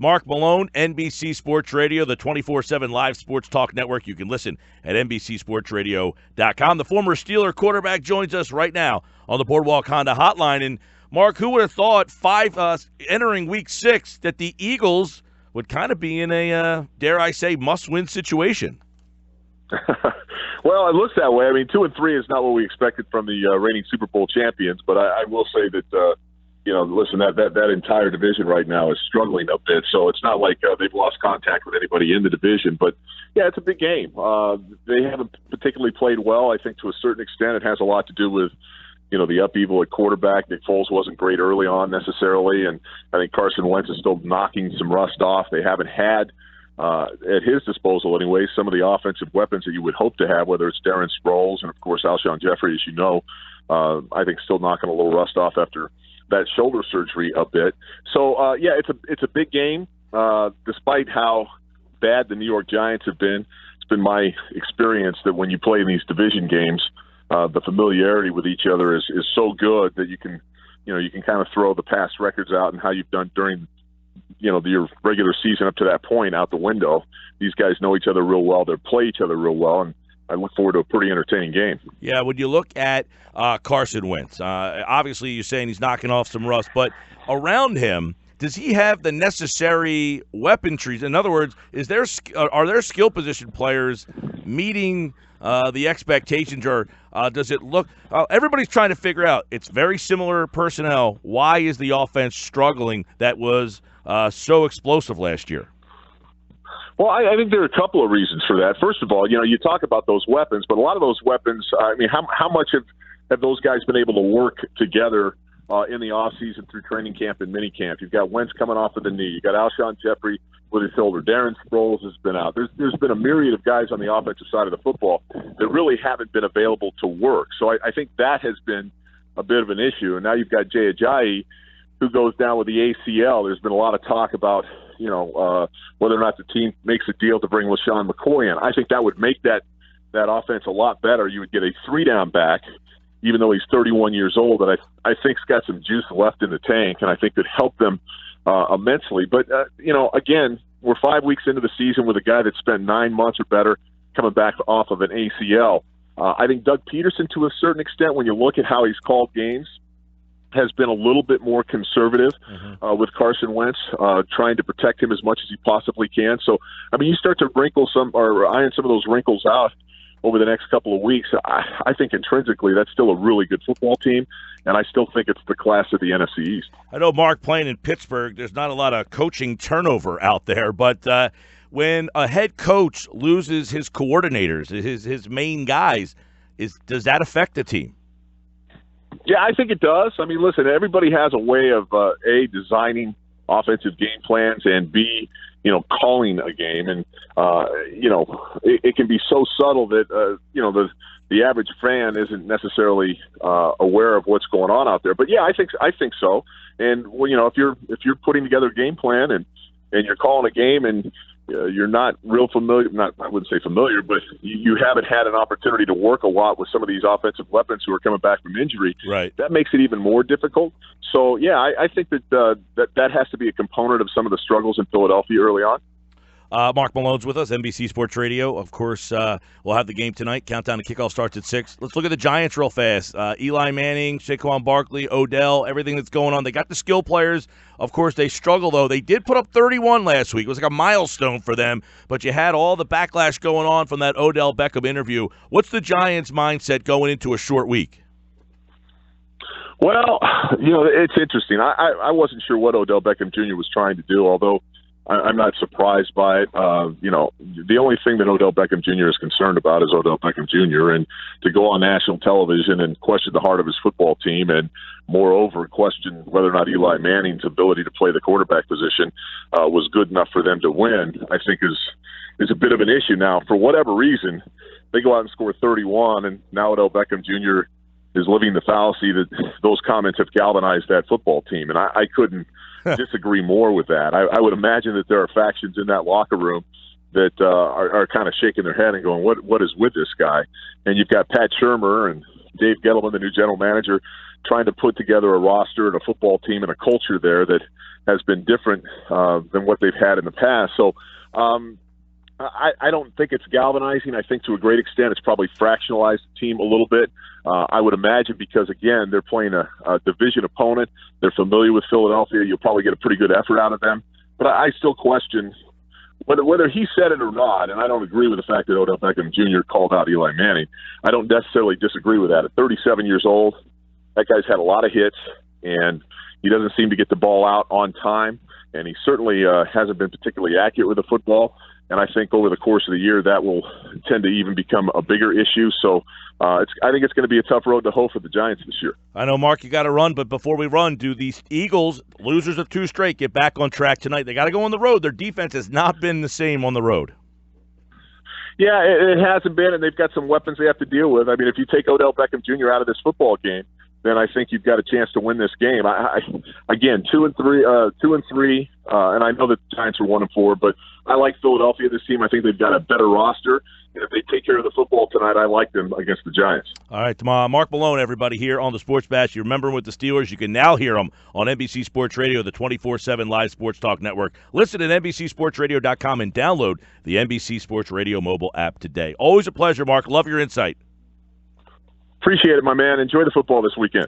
Mark Malone, NBC Sports Radio, the 24/7 live sports talk network. You can listen at NBCSportsRadio.com. The former Steeler quarterback joins us right now on the Boardwalk Honda Hotline. And, Mark, who would have thought entering Week 6 that the Eagles would kind of be in a, dare I say, must-win situation? Well, it looks that way. I mean, 2-3 is not what we expected from the reigning Super Bowl champions, but I will say that listen, that entire division right now is struggling a bit, so it's not like they've lost contact with anybody in the division. But, yeah, it's a big game. They haven't particularly played well. I think to a certain extent it has a lot to do with, the upheaval at quarterback. Nick Foles wasn't great early on necessarily, and I think Carson Wentz is still knocking some rust off. They haven't had, at his disposal anyway, some of the offensive weapons that you would hope to have, whether it's Darren Sproles and, of course, Alshon Jeffrey, as you know, I think still knocking a little rust off after that shoulder surgery a bit. So, it's a big game. Despite how bad the New York Giants have been, it's been my experience that when you play in these division games, the familiarity with each other is so good that you can kind of throw the past records out and how you've done during your regular season up to that point out the window. These guys know each other real well. They play each other real well, and I look forward to a pretty entertaining game. Yeah, when you look at Carson Wentz, obviously you're saying he's knocking off some rust, but around him, does he have the necessary weaponry? In other words, are there skill position players meeting the expectations, or does it look everybody's trying to figure out, it's very similar personnel. Why is the offense struggling that was so explosive last year? Well, I think there are a couple of reasons for that. First of all, you talk about those weapons, but a lot of those weapons, I mean, how much have those guys been able to work together in the offseason through training camp and minicamp? You've got Wentz coming off of the knee. You've got Alshon Jeffrey with his shoulder. Darren Sproles has been out. There's been a myriad of guys on the offensive side of the football that really haven't been available to work. So I think that has been a bit of an issue. And now you've got Jay Ajayi, who goes down with the ACL. There's been a lot of talk about whether or not the team makes a deal to bring LaShawn McCoy in. I think that would make that offense a lot better. You would get a 3-down back, even though he's 31 years old, that I think's got some juice left in the tank, and I think could help them immensely. But, again, we're 5 weeks into the season with a guy that spent 9 months or better coming back off of an ACL. I think Doug Peterson, to a certain extent, when you look at how he's called games, has been a little bit more conservative with Carson Wentz, trying to protect him as much as he possibly can. So, I mean, you start to iron some of those wrinkles out over the next couple of weeks. I think intrinsically that's still a really good football team, and I still think it's the class of the NFC East. I know, Mark, playing in Pittsburgh, there's not a lot of coaching turnover out there, but when a head coach loses his coordinators, his main guys, does that affect the team? Yeah, I think it does. I mean, listen, everybody has a way of, A, designing offensive game plans, and B, calling a game. And, it can be so subtle that, the average fan isn't necessarily aware of what's going on out there. But, yeah, I think so. And, if you're putting together a game plan and you're calling a game and you're not real familiar, I wouldn't say familiar, but you haven't had an opportunity to work a lot with some of these offensive weapons who are coming back from injury. Right. That makes it even more difficult. So, yeah, I think that has to be a component of some of the struggles in Philadelphia early on. Mark Malone's with us, NBC Sports Radio. Of course, we'll have the game tonight. Countdown to kickoff starts at 6. Let's look at the Giants real fast. Eli Manning, Saquon Barkley, Odell, everything that's going on. They got the skill players. Of course, they struggle, though. They did put up 31 last week. It was like a milestone for them, but you had all the backlash going on from that Odell Beckham interview. What's the Giants' mindset going into a short week? Well, it's interesting. I wasn't sure what Odell Beckham Jr. was trying to do, although I'm not surprised by it. The only thing that Odell Beckham Jr. is concerned about is Odell Beckham Jr. And to go on national television and question the heart of his football team, and moreover question whether or not Eli Manning's ability to play the quarterback position was good enough for them to win, I think is a bit of an issue. Now, for whatever reason, they go out and score 31, and now Odell Beckham Jr. is living the fallacy that those comments have galvanized that football team. And I couldn't disagree more with that. I would imagine that there are factions in that locker room that are kind of shaking their head and going, what is with this guy? And you've got Pat Shurmur and Dave Gettleman, the new general manager, trying to put together a roster and a football team and a culture there that has been different than what they've had in the past. So I don't think it's galvanizing. I think to a great extent it's probably fractionalized the team a little bit. I would imagine because, again, they're playing a division opponent. They're familiar with Philadelphia. You'll probably get a pretty good effort out of them. But I still question whether he said it or not, and I don't agree with the fact that Odell Beckham Jr. called out Eli Manning. I don't necessarily disagree with that. At 37 years old, that guy's had a lot of hits, and he doesn't seem to get the ball out on time, and he certainly hasn't been particularly accurate with the football. And I think over the course of the year, that will tend to even become a bigger issue. So I think it's going to be a tough road to hoe for the Giants this year. I know, Mark, you got to run, but before we run, do these Eagles, losers of 2 straight, get back on track tonight? They got to go on the road. Their defense has not been the same on the road. Yeah, it hasn't been, and they've got some weapons they have to deal with. I mean, if you take Odell Beckham Jr. out of this football game, then I think you've got a chance to win this game. Again, 2-3, and I know the Giants are 1-4, but I like Philadelphia. This team, I think they've got a better roster. And if they take care of the football tonight, I like them against the Giants. All right, Mark Malone, everybody, here on the Sports Bash. You remember him with the Steelers. You can now hear him on NBC Sports Radio, the 24/7 live sports talk network. Listen at NBCSportsRadio.com and download the NBC Sports Radio mobile app today. Always a pleasure, Mark. Love your insight. Appreciate it, my man. Enjoy the football this weekend.